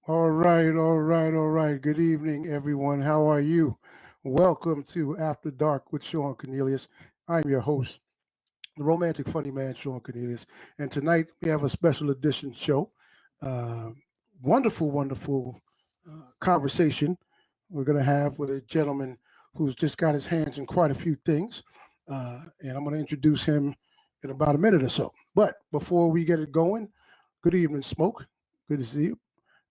All right, all right, all right. Good evening, everyone. How are you? Welcome to After Dark with Shawn Cornelius. I'm your host, the romantic funny man, Shawn Cornelius. And tonight we have a special edition show. Uh, wonderful, wonderful conversation we're going to have with a gentleman who's just got his hands in quite a few things. And I'm going to introduce him in about a minute or so. But before we get it going, good evening, Smoke. Good to see you.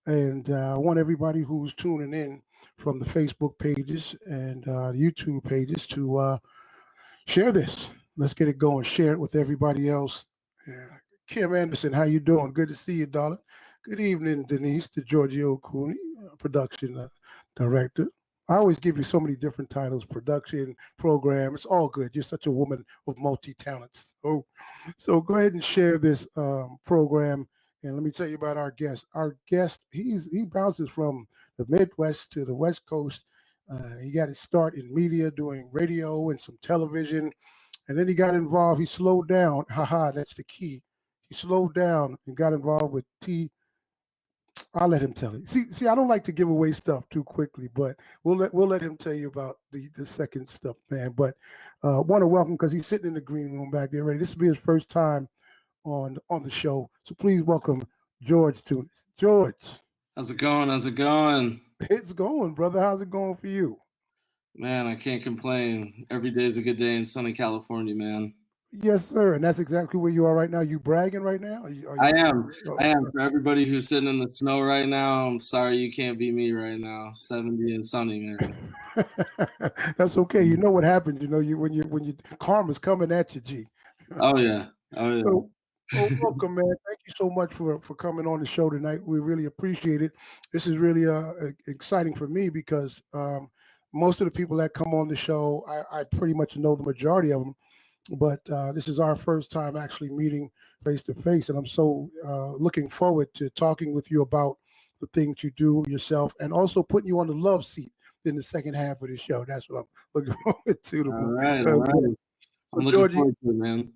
And I want everybody who's tuning in from the Facebook pages and YouTube pages to share this. Let's get it going. Share it with everybody else. Uh, Kim Anderson, how you doing? Good to see you, darling. Good evening, Denise, the Giorgio Cooney, production director. I always give you so many different titles: production, program. It's all good. You're such a woman of multi talents. So go ahead and share this program. And let me tell you about our guest. Our guest, he bounces from the Midwest to the West Coast. He got his start in media, doing radio and some television, and then he got involved. He slowed down. Haha, that's the key. He slowed down and got involved with T. I'll let him tell it. See, I don't like to give away stuff too quickly, but we'll let him tell you about the second stuff, man. But want to welcome because he's sitting in the green room back there ready. This will be his first time on the show, so please welcome George Tunis. George, How's it going? How's it going? it's going, brother. How's it going for you? Man, I can't complain. Every day is a good day in sunny California, man. Yes, sir. And that's exactly where you are right now. You bragging right now? I am. Oh, I am. For everybody who's sitting in the snow right now, I'm sorry you can't be me right now. 70 and sunny, man. that's okay. You know what happens. You know when you karma's coming at you, G. Oh yeah. Oh So, well, yeah. welcome, man. Thank you so much for coming on the show tonight. We really appreciate it. This is really exciting for me because most of the people that come on the show, I pretty much know the majority of them. But this is our first time actually meeting face to face, and I'm so looking forward to talking with you about the things you do yourself, and also putting you on the love seat in the second half of the show. That's what I'm looking forward All to. right. All right. So, I'm looking Georgie, forward to it, man.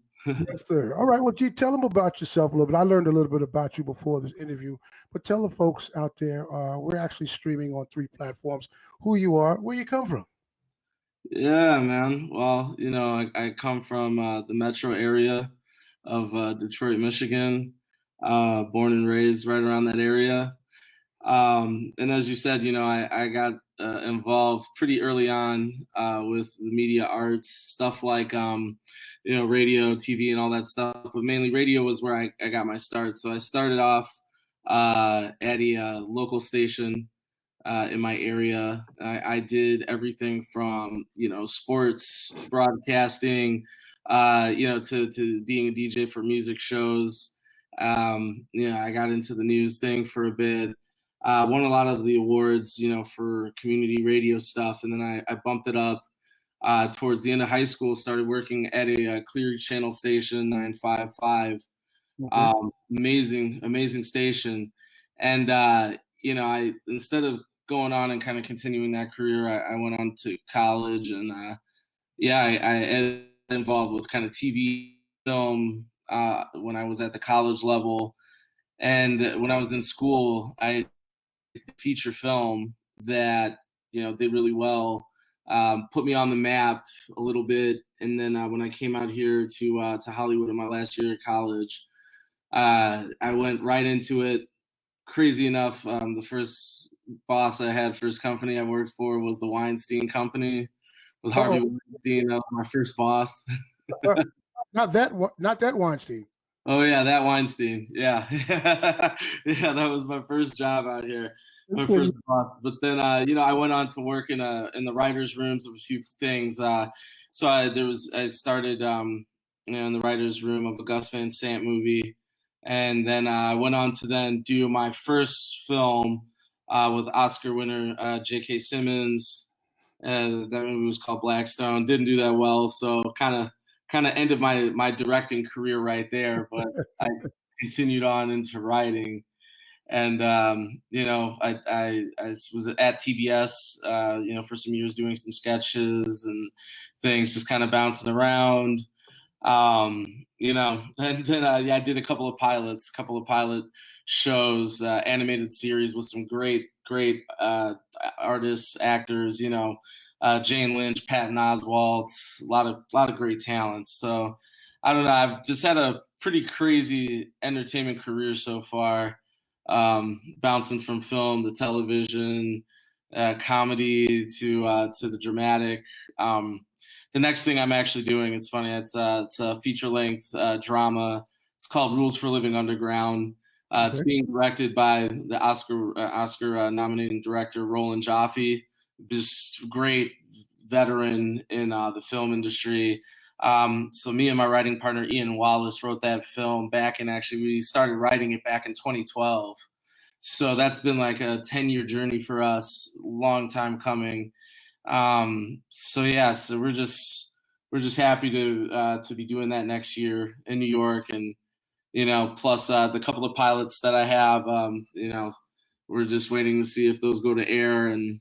yes, sir. All right. Well, G, tell them about yourself a little bit. I learned a little bit about you before this interview, but tell the folks out there we're actually streaming on three platforms. Who you are, where you come from. Yeah, man. Well, I come from the metro area of Detroit, Michigan. Born and raised right around that area. And as you said, I got involved pretty early on with the media arts, stuff like, radio, TV, and all that stuff. But mainly radio was where I got my start. So I started off at a local station in my area. I did everything from, sports broadcasting, to being a DJ for music shows. I got into the news thing for a bit. Won a lot of the awards, for community radio stuff, and then I bumped it up towards the end of high school. Started working at a Clear Channel station 955. Okay. Amazing station, and I instead of going on and kind of continuing that career, I went on to college, and I ended involved with kind of TV, film when I was at the college level, and when I was in school, I feature film that did really well, put me on the map a little bit, and then when I came out here to Hollywood in my last year of college, I went right into it. Crazy enough, the first boss I had, first company I worked for was the Weinstein Company with Harvey Oh, Weinstein. That was my first boss. not that Weinstein. Oh yeah, that Weinstein. Yeah, yeah, that was my first job out here, my Okay. first boss. But then, I went on to work in the writers' rooms of a few things. So I started, in the writers' room of a Gus Van Sant movie, and then I went on to then do my first film with Oscar winner J.K. Simmons. That movie was called Blackstone. Didn't do that well, so kind of ended my directing career right there, but I continued on into writing. And I was at TBS, for some years doing some sketches and things, just kind of bouncing around. And then yeah, I did a couple of pilot shows, animated series with some great artists, actors. Jane Lynch, Patton Oswalt, a lot of great talents. So I don't know. I've just had a pretty crazy entertainment career so far, bouncing from film to television, comedy to the dramatic. Um, the next thing I'm actually doing, it's funny. It's a feature length drama. It's called Rules for Living Underground. It's Okay. being directed by the Oscar nominating director Roland Joffe, just great veteran in the film industry. So me and my writing partner Ian Wallace wrote that film back in, actually we started writing it back in 2012. So that's been like a 10-year journey for us, long time coming. So yeah, so we're just happy to be doing that next year in New York, and plus the couple of pilots that I have, we're just waiting to see if those go to air, and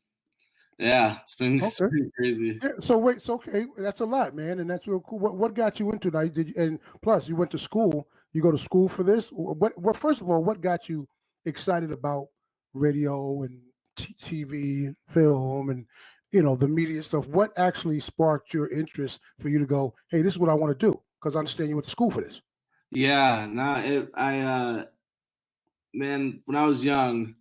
yeah, it's Okay. been crazy. Yeah, so wait, so okay, that's a lot, man, and that's real cool. What got you into that? Did you, and plus you went to school. You go to school for this. What first of all, what got you excited about radio and TV, and film, and the media stuff? What actually sparked your interest for you to go, hey, this is what I want to do? Because I understand you went to school for this. Yeah, no, man, when I was young,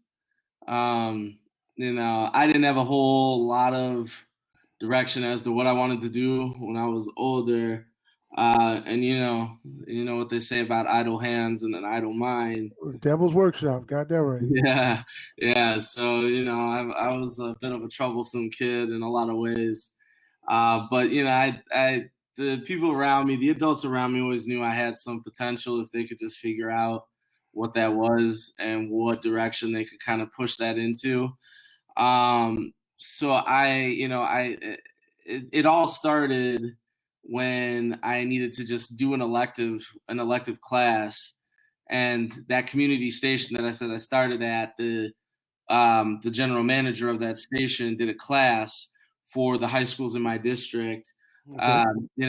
um, I didn't have a whole lot of direction as to what I wanted to do when I was older. And you know what they say about idle hands and an idle mind. Devil's Workshop, got that right. Yeah, yeah. So I was a bit of a troublesome kid in a lot of ways, but the people around me, the adults around me, always knew I had some potential if they could just figure out what that was and what direction they could kind of push that into. So it all started when I needed to just do an elective class, and that community station that I said I started at, the general manager of that station did a class for the high schools in my district, Okay.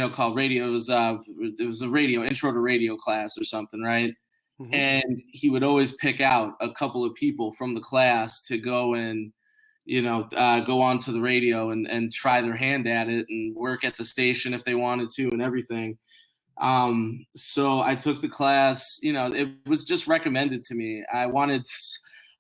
called radio. It was a radio intro to radio class or something, right? Hmm. And he would always pick out a couple of people from the class to go and go on to the radio and try their hand at it and work at the station if they wanted to and everything. So I took the class. It was just recommended to me. I wanted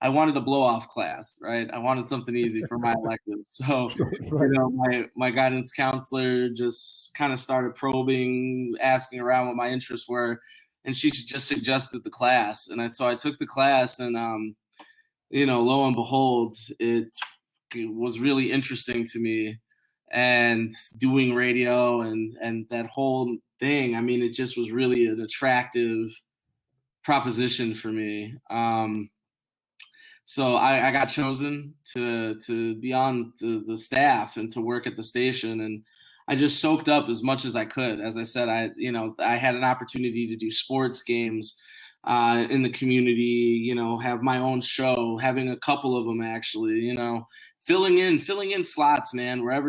a blow off class, right? I wanted something easy for my elective. So, Right. my guidance counselor just kind of started probing, asking around what my interests were, and she just suggested the class. And I took the class, and lo and behold, it was really interesting to me, and doing radio and that whole thing. I mean, it just was really an attractive proposition for me. So I got chosen to be on the staff and to work at the station, and I just soaked up as much as I could. As I said, I had an opportunity to do sports games in the community. Have my own show, having a couple of them actually. Filling in slots, man, where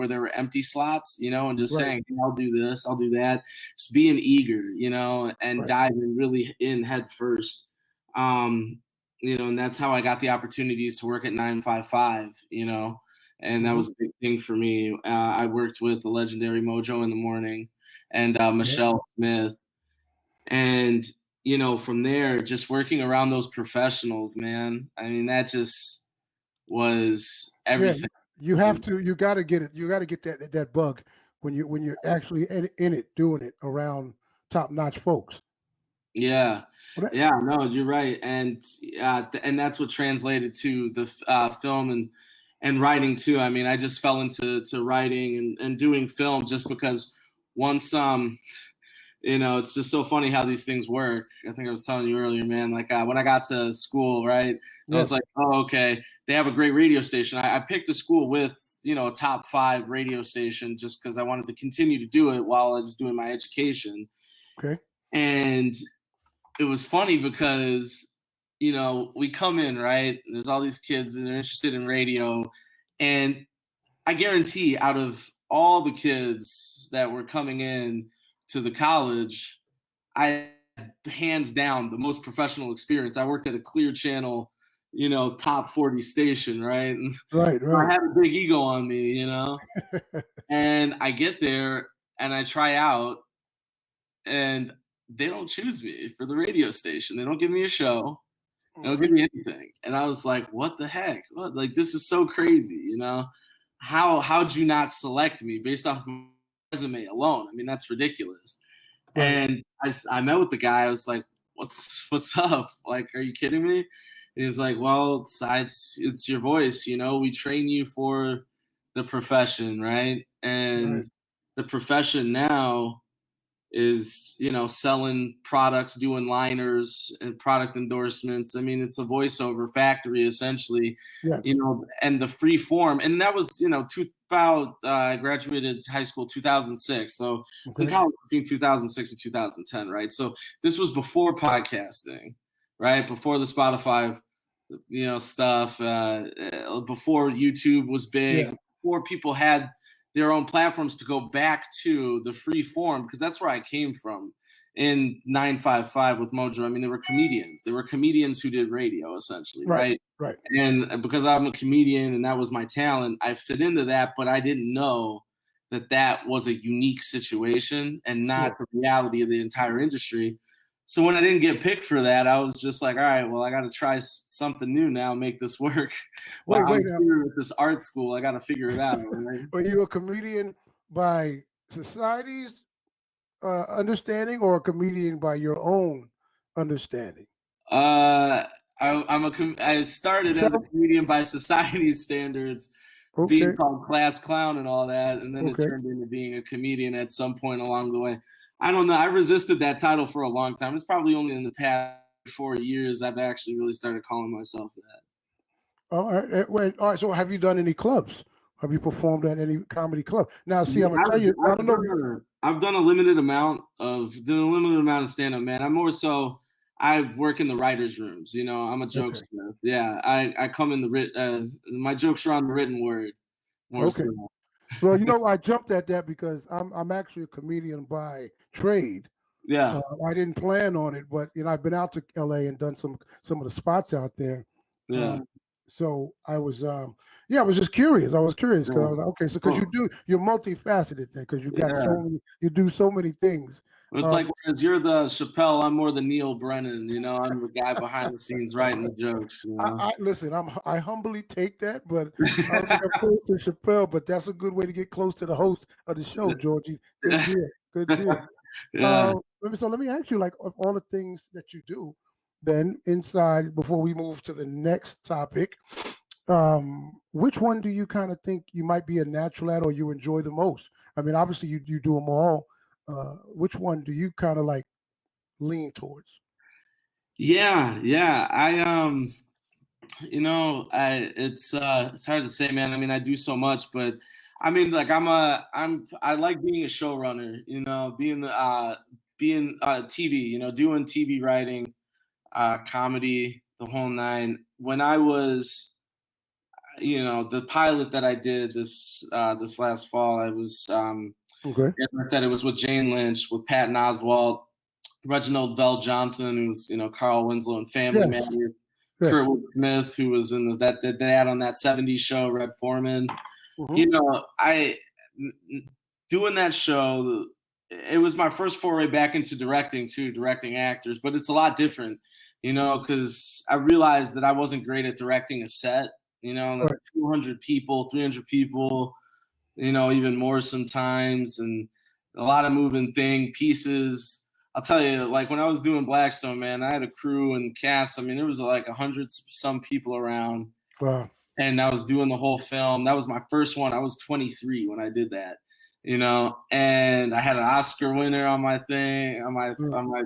there were empty slots. And just Right. saying, hey, I'll do this, I'll do that. Just being eager, and Right. diving really in head first. Um, and that's how I got the opportunities to work at 955, and that Hmm. was a big thing for me. I worked with the legendary Mojo in the morning, and Yeah. Michelle Smith, and from there, just working around those professionals, man. I mean, that just was Yeah, everything. you have to. You got to get it. You got to get that bug when you're actually in it, doing it around top notch folks. Yeah. Well, Yeah, no, you're right, and that's what translated to the film and writing too. I mean, I just fell into writing and doing film just because once it's just so funny how these things work. I think I was telling you earlier, man. Like when I got to school, right? I was yes. like, oh, okay, they have a great radio station. I picked a school with a top 5 radio station just because I wanted to continue to do it while I was doing my education. Okay. And it was funny because we come in, right, and there's all these kids that are interested in radio, and I guarantee out of all the kids that were coming in, to the college, I had hands down the most professional experience. I worked at a Clear Channel, top 40 station, right? And Right, I right. had a big ego on me. And I get there and I try out, and they don't choose me for the radio station. They don't give me a show. They don't Mhm. give me anything. And I was like, what the heck? What? Like, this is so crazy. How'd you not select me based off my resume alone? I mean, that's ridiculous. Right, And I met with the guy. I was like, what's up? Like, are you kidding me? And he's like, well, it's your voice. We train you for the profession, right? right. And the profession now is selling products, doing liners and product endorsements. I mean, it's a voiceover factory essentially. Yes. And the free form, and that was I graduated high school 2006, so it's in Okay. college between 2006 and 2010, right? So this was before podcasting, right? Before the Spotify stuff, before YouTube was Yeah. big, before people had their own platforms to go back to the free form, because that's where I came from in 955 with Mojo. I mean, they were comedians. They were comedians who did radio essentially, Right. right? Right. And because I'm a comedian and that was my talent, I fit into that, but I didn't know that that was a unique situation and Yeah. not the reality of the entire industry. So when I didn't get picked for that, I was just like, all right, well, I got to try something new now, make this work. Well, Wait, I'm wait now. here with this art school. I got to figure it out. Right? Are you a comedian by society's understanding or a comedian by your own understanding? Uh, I started as a Self? comedian by society's standards, being Okay. called class clown and all that, and then it Okay. turned into being a comedian at some point along the way. I don't know. I resisted that title for a long time. It's probably only in the past 4 years I've actually really started calling myself that. All right. Wait, all right. So, have you done any clubs? Have you performed at any comedy club? Now, see, Yeah, I'm gonna tell you. I don't know. I've done a limited amount of stand up, man. I'm more so I work in the writers' rooms. I'm a Okay. jokester. Yeah, I come in the my jokes are on the written word more Okay. so. Well, I jumped at that because I'm actually a comedian by trade. Yeah, I didn't plan on it, but I've been out to LA and done some of the spots out there. yeah, Um, so I was just curious. I was curious because I yeah. was like, okay, so because Well, you're multifaceted then because yeah. you do so many things. It's Um, like whereas you're the Chappelle, I'm more the Neil Brennan. I'm the guy behind the scenes writing the jokes. I listen. I humbly take that, but I don't think I'm close to Chappelle. But that's a good way to get close to the host of the show, Georgie. Good deal. Good deal. Yeah. Let me ask you, like, of all the things that you do, then inside before we move to the next topic, which one do you kind of think you might be a natural at or you enjoy the most? I mean, obviously you do them all. Which one do you kind of like lean towards? Yeah, yeah. It's hard to say, man. I mean, I do so much, but I mean, like I like being a showrunner, being TV, doing TV writing, comedy, the whole nine. When I was, the pilot that I did this last fall, I was Okay. as I said, it was with Jane Lynch, with Patton Oswalt, Reginald Vell Johnson, who's Carl Winslow and Family Yes. Man, Yes. Kurtwood Smith, who was in that dad on that '70s show, Red Foreman. Hmm. I doing that show. It was my first foray back into directing too, directing actors, but it's a lot different, because I realized that I wasn't great at directing a set. And that's Right. 200 people, 300 people, even more sometimes, and a lot of moving pieces. I'll tell you, like when I was doing Blackstone, man, I had a crew and cast. I mean, there was like 100 some people around, Wow. and I was doing the whole film. That was my first one. I was 23 when I did that, and I had an Oscar winner on my thing, Mm. on my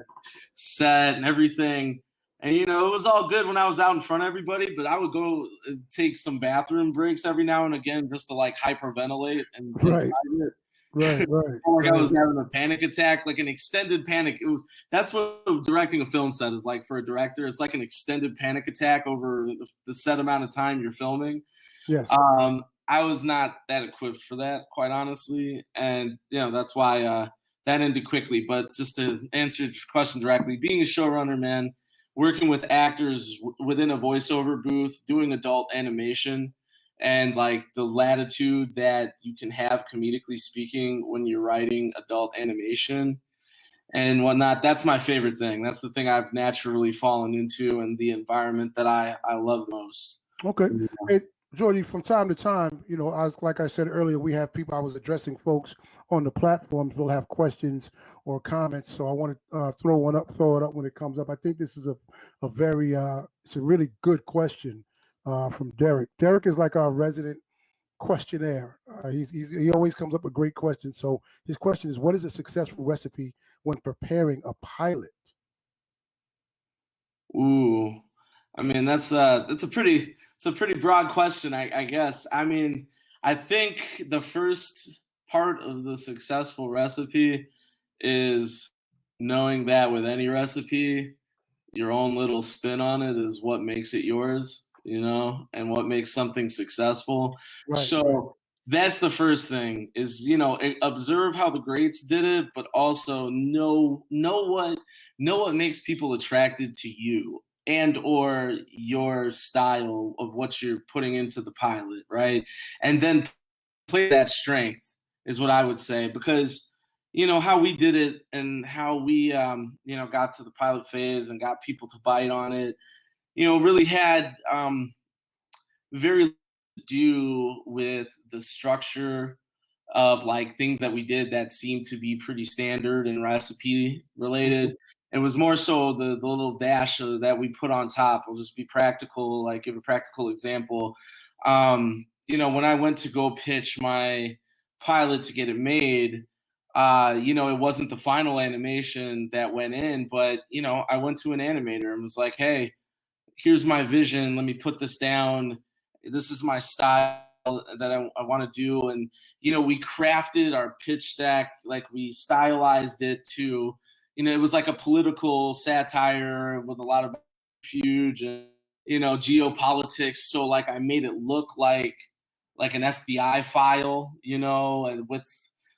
set and everything. And it was all good when I was out in front of everybody, but I would go take some bathroom breaks every now and again just to like hyperventilate and in Right. private. Right. Right. Like I Right. was having a panic attack, like an extended panic. That's what directing a film set is like for a director. It's like an extended panic attack over the set amount of time you're filming. Yes. I was not that equipped for that, quite honestly, and that's why that ended quickly. But just to answer your question directly, being a showrunner, man, working with actors within a voiceover booth, doing adult animation, and like the latitude that you can have comedically speaking when you're writing adult animation and whatnot. That's my favorite thing. That's the thing I've naturally fallen into, and the environment that I love the most. Okay. Yeah. Hey, Jordy, from time to time, like I said earlier, we have people, I was addressing folks on the platforms will have questions or comments. So I want to throw it up when it comes up. I think this is a very, it's a really good question from Derek. Derek is like our resident questionnaire. He always comes up with great questions. So his question is, what is a successful recipe when preparing a pilot? Ooh, I mean that's a pretty broad question, I guess. I mean, I think the first part of the successful recipe is knowing that with any recipe, your own little spin on it is what makes it yours, and what makes something successful. Right, right. So that's the first thing is, observe how the greats did it, but also know what makes people attracted to you and or your style of what you're putting into the pilot, right? And then play that strength is what I would say, because how we did it and how we got to the pilot phase and got people to bite on it, really had very little to do with the structure of like things that we did that seemed to be pretty standard and recipe Mhm. related. It was more so the little dash that we put on top. I'll just be practical, like give a practical example. When I went to go pitch my pilot to get it made, it wasn't the final animation that went in, but I went to an animator and was like, hey, here's my vision. Let me put this down. This is my style that I want to do. And, we crafted our pitch deck, like we stylized it to, it was like a political satire with a lot of huge and, geopolitics. So like I made it look like an FBI file, and with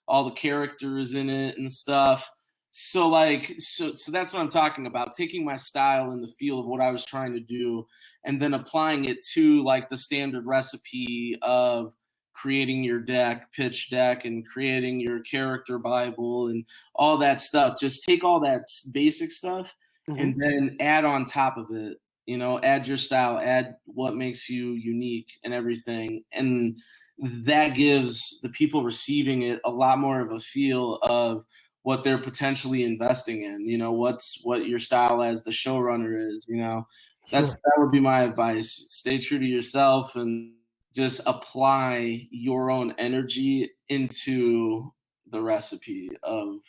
all the characters in it and stuff. So that's what I'm talking about, taking my style and the feel of what I was trying to do and then applying it to like the standard recipe of creating your deck, pitch deck, and creating your character bible and all that stuff. Just take all that basic stuff Mhm. and then add on top of it, add your style, add what makes you unique and everything. And that gives the people receiving it a lot more of a feel of what they're potentially investing in, what your style as the showrunner is, Sure. that would be my advice. Stay true to yourself and just apply your own energy into the recipe of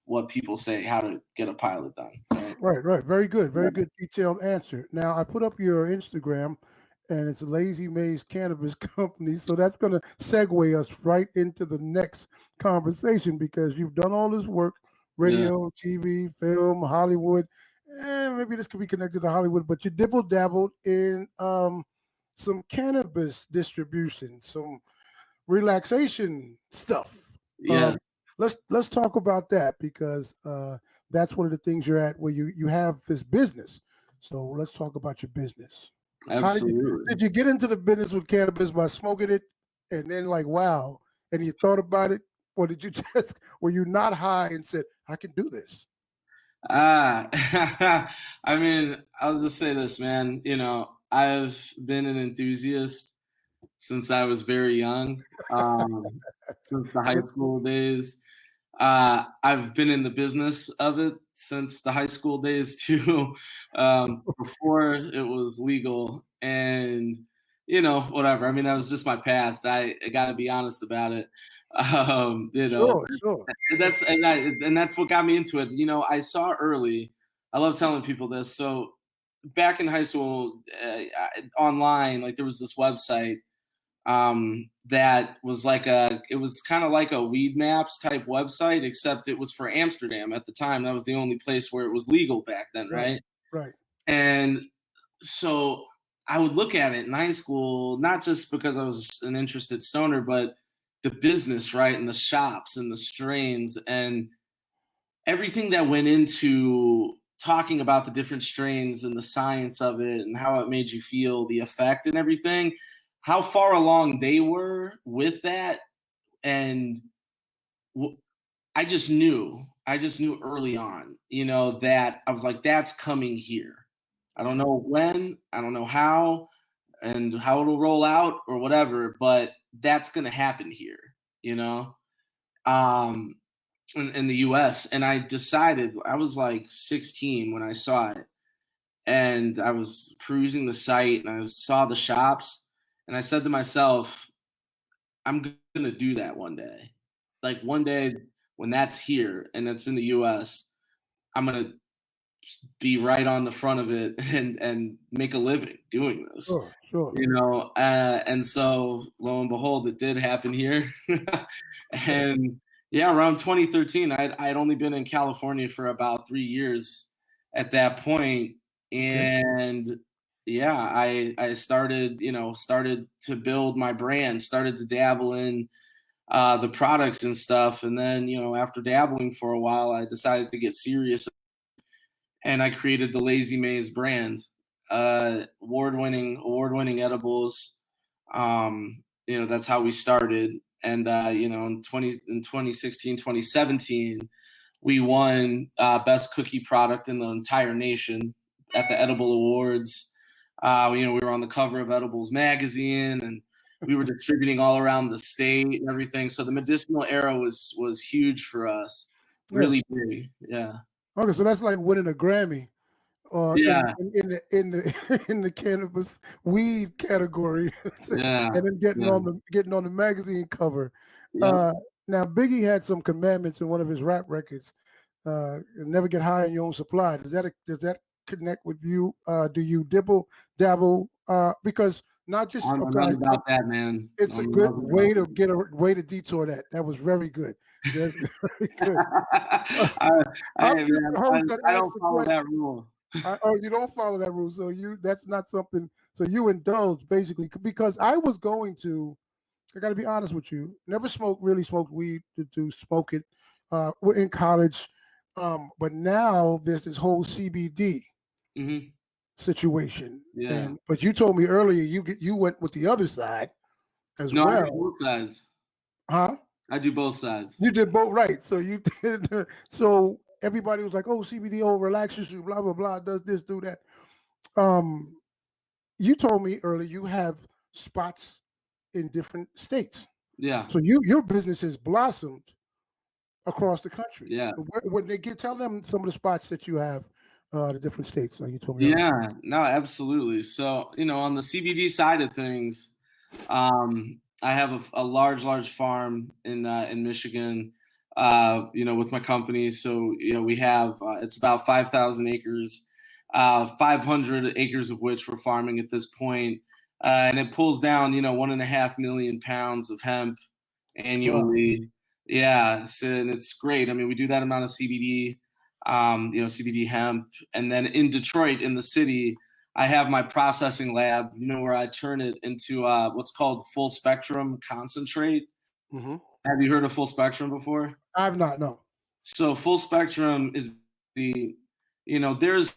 what people say how to get a pilot done, right? Right, right. Very good. Very good detailed answer. Now, I put up your Instagram and it's Lazy Maze Cannabis Company. So that's going to segue us right into the next conversation because you've done all this work Yeah. radio, TV, film, Hollywood. And maybe this could be connected to Hollywood, but you dibble dabbled in some cannabis distribution, some relaxation stuff. Yeah. Um, let's talk about that because that's one of the things you're at where you have this business. So let's talk about your business. How Absolutely. did you get into the business with cannabis by smoking it and then like wow and you thought about it, or did you just were you not high and said I can do this? Ah, I mean, I'll just say this, man. I've been an enthusiast since I was very young, since the high Good. school days. I've been in the business of it since the high school days too, before it was legal, and whatever. I mean, that was just my past. I got to be honest about it. You know, Sure, sure. and that's what got me into it. I saw early. I love telling people this. So back in high school, online, like there was this website that was it was kind of like a weed maps type website, except it was for Amsterdam at the time. That was the only place where it was legal back then, Right, right? right. And so I would look at it in high school, not just because I was an interested stoner, but the business, right? And the shops and the strains. And everything that went into talking about the different strains and the science of it and how it made you feel, the effect and everything, how far along they were with that. And w- I just knew early on, that I was like, that's coming here. I don't Okay. know when, I don't know how, and how it'll roll out or whatever, but that's going to happen here, you know? Um, in the US. And I decided, I was like 16 when I saw it. And I was cruising the site and I saw the shops. And I said to myself, I'm going to do that one day. Like one day when that's here and it's in the US, I'm going to be right on the front of it and make a living doing this. Sure, sure. And so lo and behold, it did happen here. And yeah, around 2013, I'd only been in California for about 3 years at that point. Okay. And yeah, I started, started to build my brand, started to dabble in the products and stuff. And then, after dabbling for a while, I decided to get serious and I created the Lazy Maze brand, award-winning edibles. That's how we started. And in 2016, 2017, we won best cookie product in the entire nation at the Edible Awards. We were on the cover of Edibles magazine, and we were distributing all around the state and everything. So the medicinal era was huge for us, Yeah. really big. Yeah. Okay, so that's like winning a Grammy Yeah. in the in the cannabis weed category, Yeah, and then yeah, getting on the magazine cover. yep. Uh, Now Biggie had some commandments in one of his rap records. Never get high on your own supply. Does that connect with you? Do you dabble? Because not I just don't know okay, nothing about that, man. I it's a don't know good nothing way about to get a way to detour that. That was very good, very, very good. Uh, I'm Hey, just man, the host that I asks don't the follow that question. rule. Oh, you don't follow that rule, so that's not something. So you indulge basically because I was going to. I got to be honest with you. Never really smoked weed to smoke it. We're in college, but now there's this whole CBD Mhm. situation. Yeah. And but you told me earlier you went with the other side as No, I do well, both sides. huh? I do both sides. You did both right. So you did. So everybody was like, "Oh, CBD, oh, relaxes you, blah blah blah, does this, do that." Um, you told me earlier you have spots in different states. Yeah, So your business has blossomed across the country. yeah. When they tell them some of the spots that you have, the different states, like you told me earlier. Yeah, no, absolutely. So, on the CBD side of things, I have a large farm in Michigan, with my company. So, we have it's about 5,000 acres, 500 acres of which we're farming at this point, and it pulls down 1.5 million pounds of hemp Wow. annually. Yeah, so, and it's great. I mean, we do that amount of CBD, CBD hemp, and then in Detroit, in the city, I have my processing lab, where I turn it into what's called full spectrum concentrate. Hmm. Have you heard of full spectrum before? I've not. No. So full spectrum is there's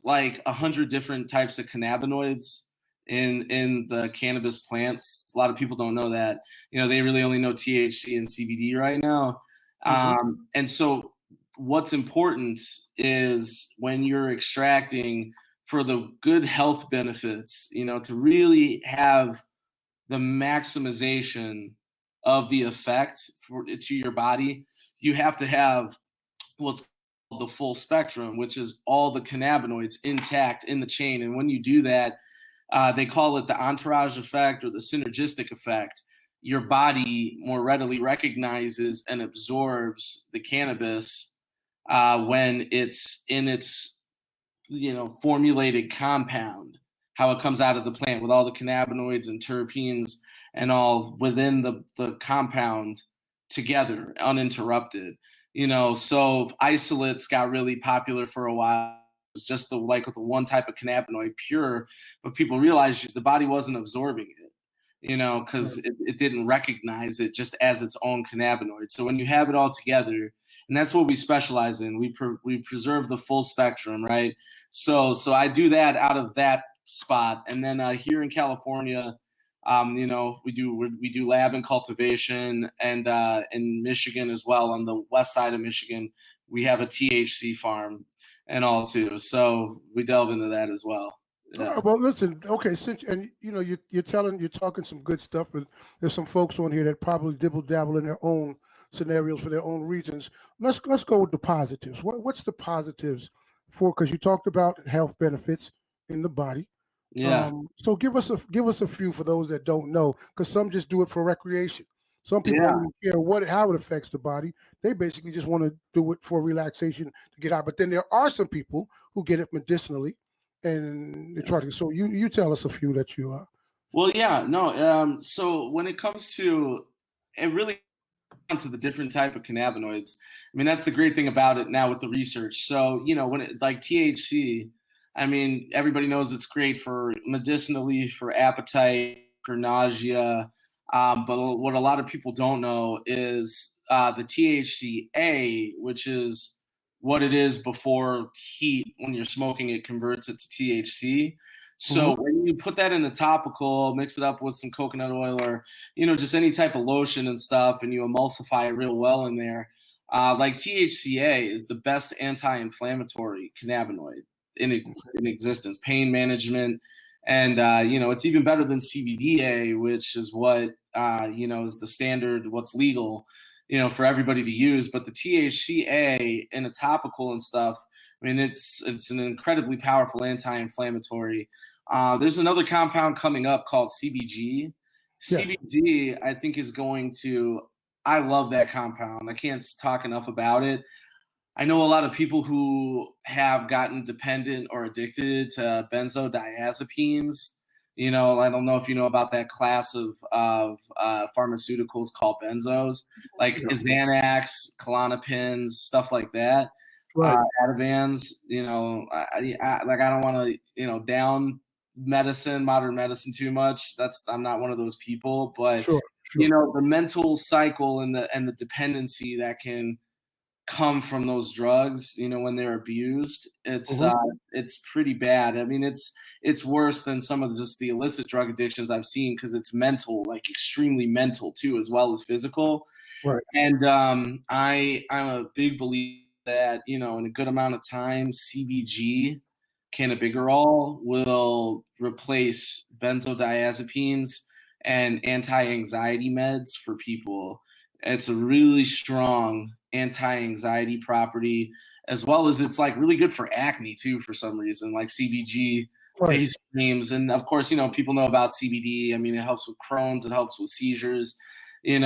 like 100 different types of cannabinoids in the cannabis plants. A lot of people don't know that. They really only know THC and CBD right now. Hmm. And so what's important is when you're extracting for the good health benefits, to really have the maximization of the effect to your body, you have to have what's called the full spectrum, which is all the cannabinoids intact in the chain. And when you do that, they call it the entourage effect or the synergistic effect. Your body more readily recognizes and absorbs the cannabis when it's in its formulated compound, how it comes out of the plant with all the cannabinoids and terpenes and all within the compound together, uninterrupted. So isolates got really popular for a while. It's just with the one type of cannabinoid, pure, but people realized the body wasn't absorbing it, because Right. it didn't recognize it just as its own cannabinoid. So when you have it all together, and that's what we specialize in. We preserve the full spectrum, right? So I do that out of that spot, and then here in California, we do lab and cultivation, and in Michigan as well, on the west side of Michigan, we have a THC farm and all too. So we delve into that as well. All Yeah. right, well, listen. Okay, since and you're talking some good stuff, but there's some folks on here that probably dibble dabble in their own scenarios for their own reasons. Let's go with the positives. What's the positives for? Because you talked about health benefits in the body. Yeah. So give us a few for those that don't know, because some just do it for recreation. Some people don't Yeah. even care how it affects the body. They basically just want to do it for relaxation to get out. But then there are some people who get it medicinally, and they try to. So you tell us a few that you are. Well, yeah, no. So when it comes to it, really to the different type of cannabinoids. I mean, that's the great thing about it now with the research. So, when it like THC, I mean, everybody knows it's great for medicinally, for appetite, for nausea. But what a lot of people don't know is the THCA, which is what it is before heat. When you're smoking, it converts it to THC. Hmm. So when you put that in a topical, mix it up with some coconut oil or just any type of lotion and stuff, and you emulsify it real well in there. Like THCA is the best anti-inflammatory cannabinoid in existence, pain management, and it's even better than CBDA, which is what is the standard, what's legal, for everybody to use. But the THCA in a topical and stuff, I mean, it's an incredibly powerful anti-inflammatory. There's another compound coming up called CBG. Yes. CBG, I think, is going to. I love that compound. I can't talk enough about it. I know a lot of people who have gotten dependent or addicted to benzodiazepines. I don't know if you know about that class of pharmaceuticals called benzos, like Yeah. Xanax, Klonopins, stuff like that. Right. Ativans. I don't want to down modern medicine too much. I'm not one of those people, but Sure. Sure. the mental cycle and the dependency that can come from those drugs, when they're abused, Hmm. it's pretty bad. I mean, it's worse than some of just the illicit drug addictions I've seen, because it's mental, like extremely mental too, as well as physical. Right. And I'm a big believer that in a good amount of time, CBG, cannabigerol, will replace benzodiazepines and anti-anxiety meds for people. It's a really strong anti-anxiety property, as well as it's like really good for acne too, for some reason, like CBG Right. based creams. And of course, people know about CBD. I mean, it helps with Crohn's, it helps with seizures, and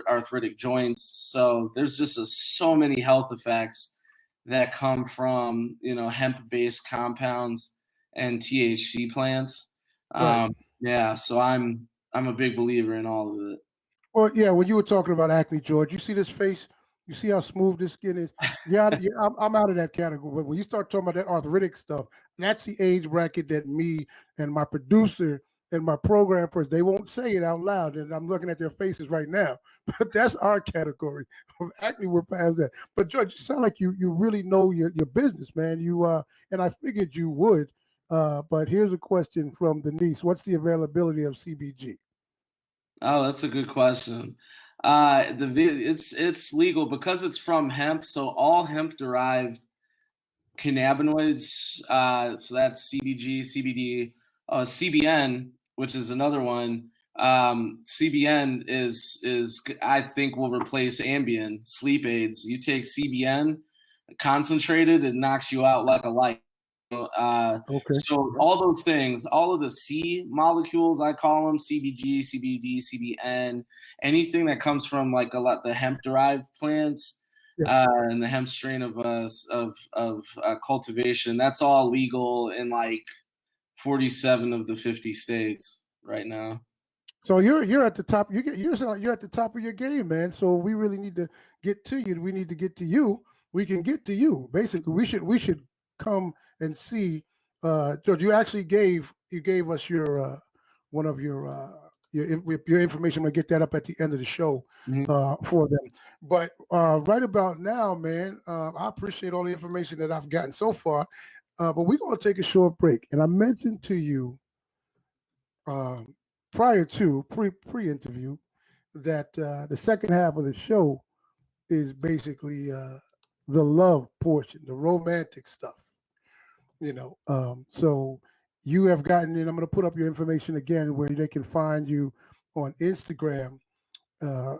arthritic joints. So there's just so many health effects that come from hemp-based compounds and THC plants. Right. Yeah, so I'm a big believer in all of it. Well, yeah. When you were talking about acne, George, you see this face. You see how smooth this skin is. Yeah, I'm out of that category. But when you start talking about that arthritic stuff, that's the age bracket that me and my producer and my programmers, they won't say it out loud, and I'm looking at their faces right now. But that's our category of acne. We're past that. But George, you sound like you really know your business, man. And I figured you would. But here's a question from Denise: what's the availability of CBG? Oh, that's a good question. It's legal because it's from hemp, so all hemp derived cannabinoids, so that's CBG, CBD, CBN, which is another one. CBN is I think will replace Ambien sleep aids. You take CBN concentrated, it knocks you out like a light. Okay. So all those things, all of the C molecules, I call them CBG, CBD, CBN, anything that comes from like a lot the hemp derived plants, Yes. and the hemp strain of cultivation. That's all legal in like 47 of the 50 states right now. So you're at the top. You're at the top of your game, man. So we really need to get to you. We need to get to you. We can get to you. Basically, we should come and see. George, you gave us your one of your your information. I'm gonna get that up at the end of the show Mhm. for them. But right about now, man, I appreciate all the information that I've gotten so far. But we're gonna take a short break, and I mentioned to you um, prior to pre interview that the second half of the show is basically the love portion, the romantic stuff. So you have gotten, and I'm going to put up your information again where they can find you on Instagram.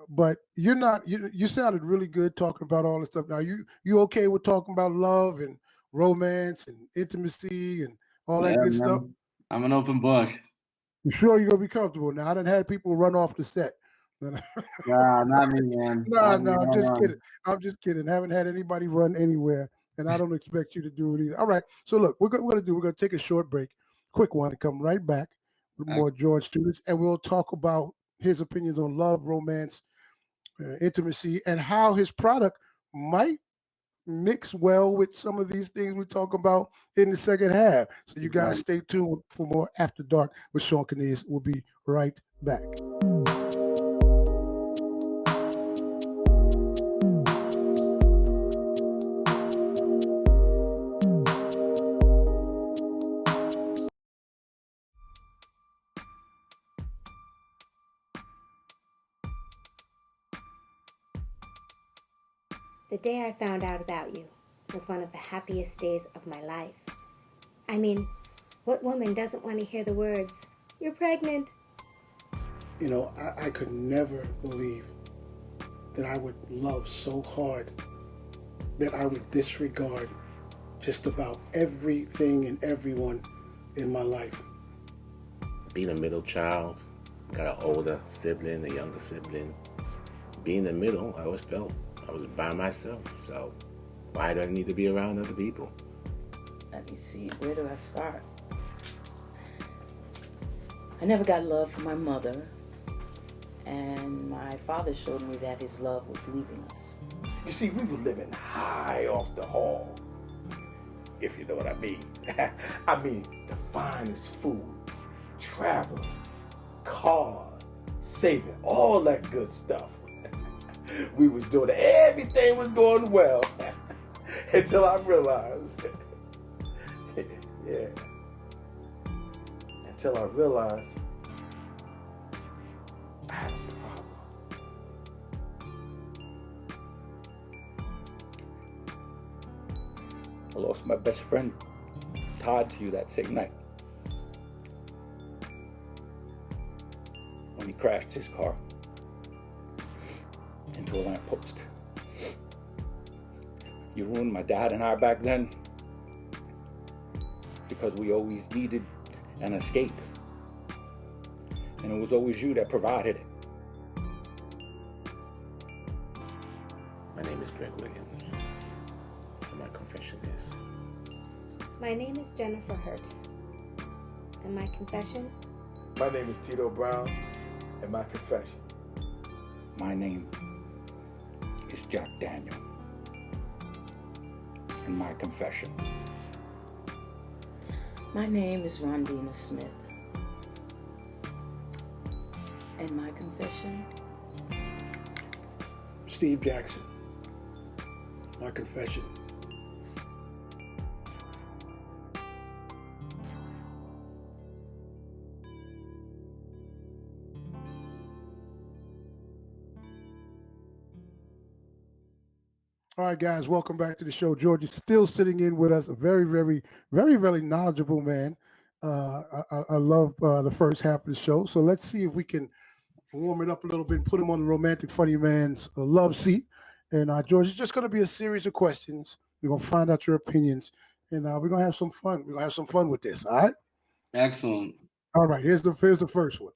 But you're not. You sounded really good talking about all this stuff. Now you okay with talking about love and romance and intimacy and all that Yeah, good stuff? man. I'm an open book. You sure you're gonna be comfortable? Now I done had people run off the set. Nah, not me, man. No, Not me. no, I'm No, just no. kidding. I'm just kidding. Haven't had anybody run anywhere, and I don't expect you to do it either. All right. So look, we're gonna take a short break, quick one, and come right back with more Excellent. George Tunis, and we'll talk about his opinions on love, romance, intimacy, and how his product might mix well with some of these things we talk about in the second half. So you guys Right. stay tuned for more After Dark with Shawn Cornelius. We'll be right back. The day I found out about you was one of the happiest days of my life. I mean, what woman doesn't want to hear the words, "You're pregnant"? I could never believe that I would love so hard that I would disregard just about everything and everyone in my life. Being a middle child, got an older sibling, a younger sibling. Being the middle, I always felt I was by myself. So why do I need to be around other people? Let me see, where do I start? I never got love from my mother, and my father showed me that his love was leaving us. You see, we were living high off the hall, if you know what I mean. I mean, the finest food, traveling, cars, saving, all that good stuff. We was doing it. Everything was going well until I realized, yeah, until I realized I had a problem. I lost my best friend, Todd, to you that same night. When he crashed his car into a lamppost. You ruined my dad and I back then because we always needed an escape. And it was always you that provided it. My name is Greg Williams. And my confession is, My name is Jennifer Hurt. And my confession? My name is Tito Brown, and my confession. My name is Jack Daniel. And my confession. My name is Rondina Smith. And my confession? Steve Jackson. My confession. All right, guys, welcome back to the show. George is still sitting in with us, a very, very, very, very knowledgeable man. I love the first half of the show. So let's see if we can warm it up a little bit and put him on the romantic funny man's love seat. And George, it's just going to be a series of questions. We're going to find out your opinions, and we're going to have some fun. We're going to have some fun with this. All right. Excellent. All right. Here's the first one.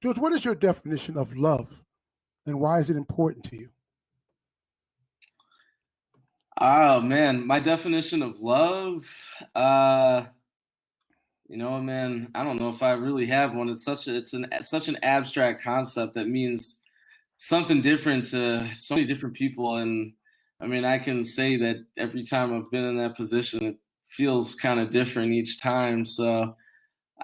George, what is your definition of love, and why is it important to you? Oh man, my definition of love, man, I don't know if I really have one. It's such an abstract concept that means something different to so many different people. And I mean, I can say that every time I've been in that position, it feels kind of different each time. So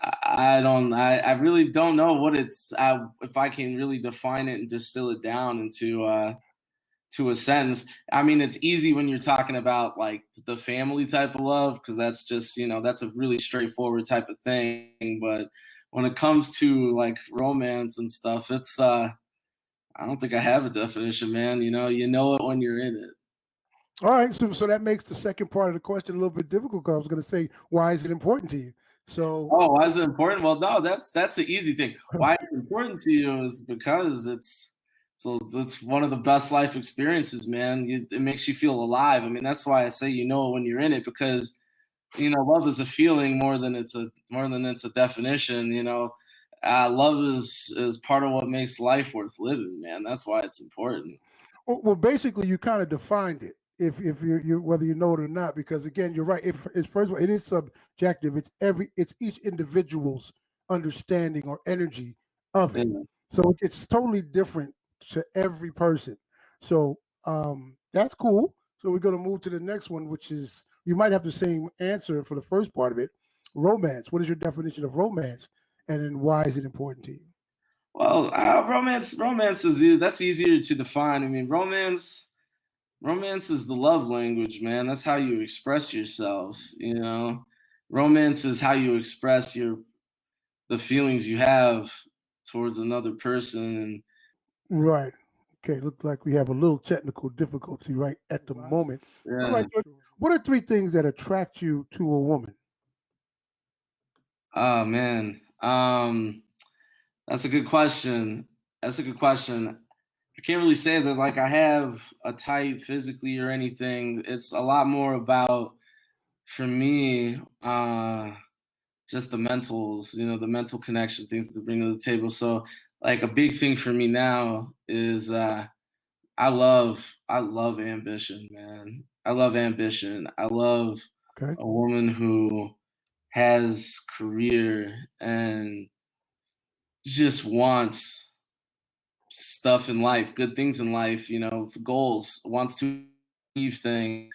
I really don't know what if I can really define it and distill it down into to a sentence. I mean, it's easy when you're talking about like the family type of love because that's just, that's a really straightforward type of thing. But when it comes to like romance and stuff, it's I don't think I have a definition, man. You know it when you're in it. All right, so that makes the second part of the question a little bit difficult. 'Cause I was going to say, why is it important to you? So, Oh, why is it important? Well, no, that's the easy thing. Why it's important to you is because it's one of the best life experiences, man. It makes you feel alive. I mean, that's why I say you know when you're in it because love is a feeling more than it's a definition. Love is part of what makes life worth living, man. That's why it's important. well, basically, you kind of defined it. If you whether you know it or not, because again, you're right. If it's first of all, it is subjective. It's each individual's understanding or energy of it. Yeah. So it's totally different to every person. So that's cool. So we're going to move to the next one, which is you might have the same answer for the first part of it. Romance. What is your definition of romance, and then why is it important to you? Well, romance that's easier to define. I mean, romance is the love language, man. That's how you express yourself. Romance is how you express the feelings you have towards another person. Right. Okay. Look like we have a little technical difficulty right at the moment. All right. Yeah. But what are three things that attract you to a woman? Oh man. That's a good question. That's a good question. I can't really say that like I have a type physically or anything. It's a lot more about for me, just the mentals, the mental connection, things to bring to the table. So like a big thing for me now is I love ambition, man. I love ambition. I love Okay. a woman who has career and just wants stuff in life, good things in life, goals, wants to achieve things.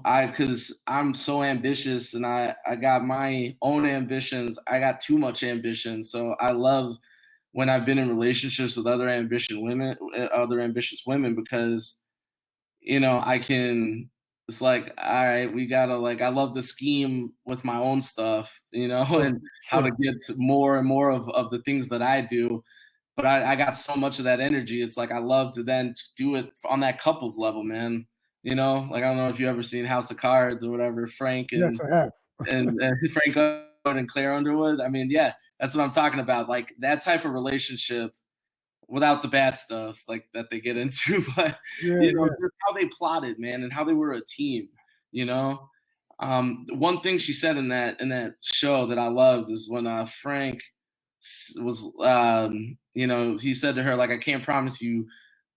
Cause I'm so ambitious and I got my own ambitions. I got too much ambition. So I love when I've been in relationships with other ambitious women because I can it's like, all right, we gotta like I love to scheme with my own stuff, Sure. and how to Sure. get to more and more of the things that I do. But I got so much of that energy. It's like I love to then do it on that couples level, man. Like I don't know if you ever seen House of Cards or whatever, Frank Yes, and I have. and Frank Underwood and Claire Underwood. I mean, yeah, that's what I'm talking about. Like that type of relationship without the bad stuff like that they get into, but Yeah. Yeah. just how they plotted, man, and how they were a team. You know, one thing she said in that show that I loved is when Frank was, he said to her like, "I can't promise you,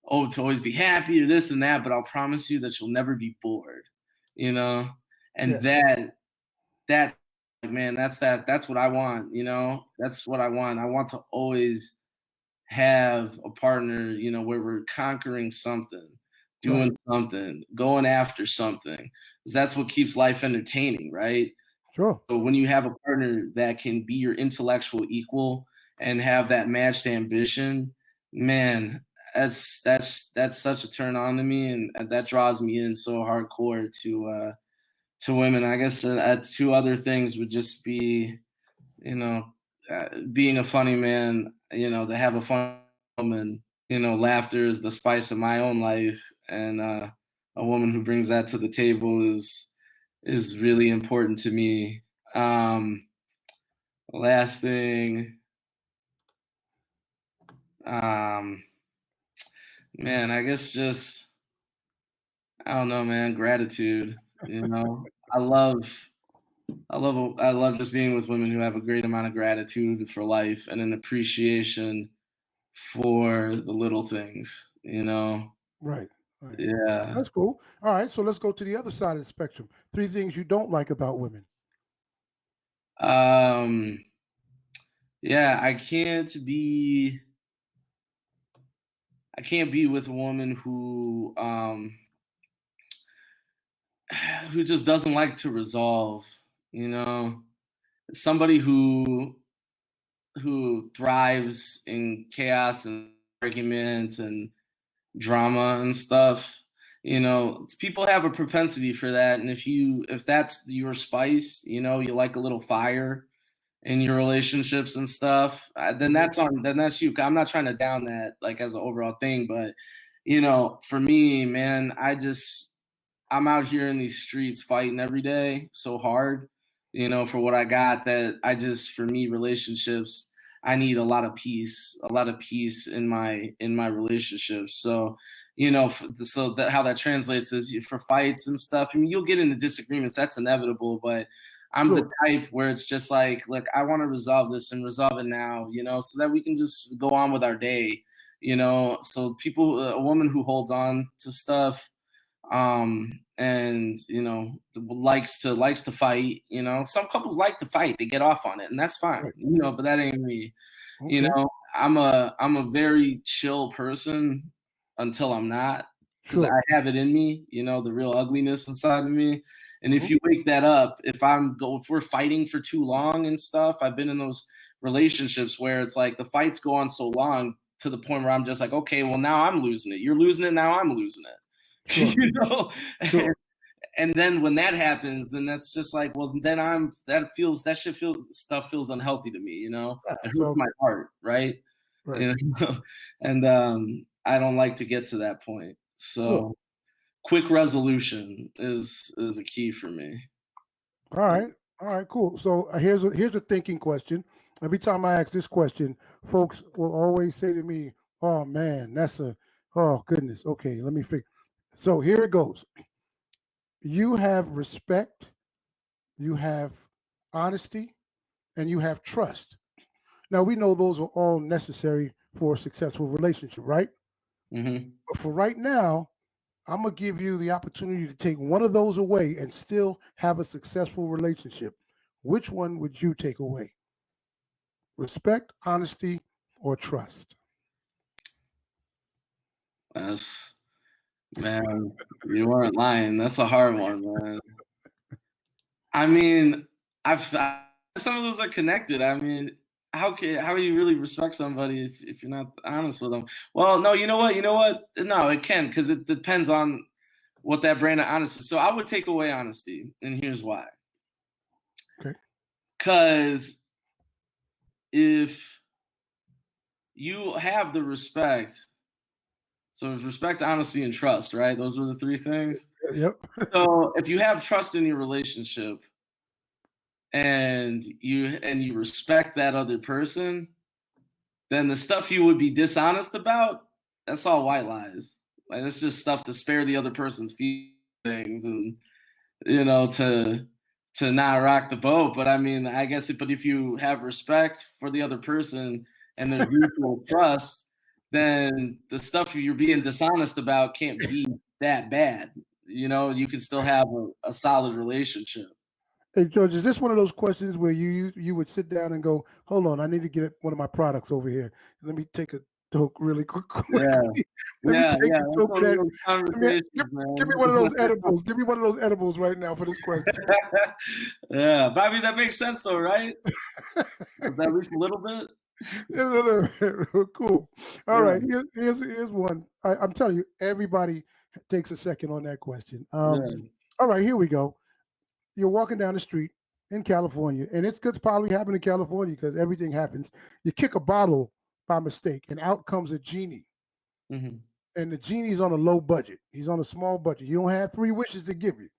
to always be happy or this and that, but I'll promise you that you'll never be bored." You know, and Yes. that like, man, that's what I want. That's what I want. I want to always have a partner, where we're conquering something, Right. doing something, going after something. 'Cause that's what keeps life entertaining, right? Sure. So when you have a partner that can be your intellectual equal and have that matched ambition, man, that's such a turn on to me, and that draws me in so hardcore to women. I guess two other things would just be you know, being a funny man, to have a fun woman, laughter is the spice of my own life, and a woman who brings that to the table is really important to me. Um, Last thing, um, man, I guess just I don't know, man, gratitude. I love just being with women who have a great amount of gratitude for life and an appreciation for the little things. Right. Right. Yeah. That's cool. All right. So let's go to the other side of the spectrum. Three things you don't like about women. Um, yeah, I can't be with a woman who just doesn't like to resolve, you know? somebody who thrives in chaos and argument and drama and stuff. People have a propensity for that, and if that's your spice, you like a little fire in your relationships and stuff, then that's you. I'm not trying to down that like as an overall thing, but for me, man, I'm out here in these streets fighting every day so hard, for what I got, that for me, relationships, I need a lot of peace in my relationships. So, how that translates is for fights and stuff. I mean, you'll get into disagreements, that's inevitable, but I'm the Sure. type where it's just like, look, I want to resolve this and resolve it now, so that we can just go on with our day, So a woman who holds on to stuff, and likes to fight, some couples like to fight, they get off on it, and that's fine, Right. but that ain't me. Okay. I'm a very chill person until I'm not, because Sure. I have it in me, the real ugliness inside of me. And if Mhm. you wake that up, if we're fighting for too long and stuff, I've been in those relationships where it's like the fights go on so long to the point where I'm just like, okay, well, now I'm losing it. You're losing it. Now I'm losing it. Sure. you know Sure. and then when that happens, then that's just like, well, then stuff feels unhealthy to me, Yeah, it it's hurts all my good. heart, right? Right. you and I don't like to get to that point, Sure. so quick resolution is a key for me. All right. All right. Cool. So here's a thinking question. Every time I ask this question, folks will always say to me, "Oh man, oh goodness. Okay, let me figure." So here it goes. You have respect, you have honesty, and you have trust. Now we know those are all necessary for a successful relationship, right? Hmm. But for right now, I'm gonna give you the opportunity to take one of those away and still have a successful relationship. Which one would you take away? Respect, honesty, or trust? That's Man, you weren't lying. That's a hard one, man. I mean, some of those are connected. I mean, how do you really respect somebody if you're not honest with them? Well, no, you know what? No, it can, because it depends on what that brand of honesty. So I would take away honesty, and here's why. Okay. Because if you have the respect, so it's respect, honesty, and trust, right? Those were the three things. Yep. So if you have trust in your relationship, and you respect that other person, then the stuff you would be dishonest about, that's all white lies. Like, it's just stuff to spare the other person's feelings, and to not rock the boat. But I mean, but if you have respect for the other person and there's mutual trust, then the stuff you're being dishonest about can't be that bad. You can still have a solid relationship. Hey George, is this one of those questions where you would sit down and go, "Hold on, I need to get one of my products over here. Let me take a toke really Yeah. quickly. Let me Yeah, take yeah, a that's toke one of of that. those conversations, Give me man. one of those edibles. Give me one of those edibles right now for this question." Yeah, but I mean, that makes sense though, right? At least a little bit. Cool. All Yeah, right. Here's one. I'm telling you, everybody takes a second on that question. yeah. All right, here we go. You're walking down the street in California, and it's good probably happen in California because everything happens. You kick a bottle by mistake, and out comes a genie. Mhm. And the genie's on a low budget. He's on a small budget. You don't have three wishes to give you.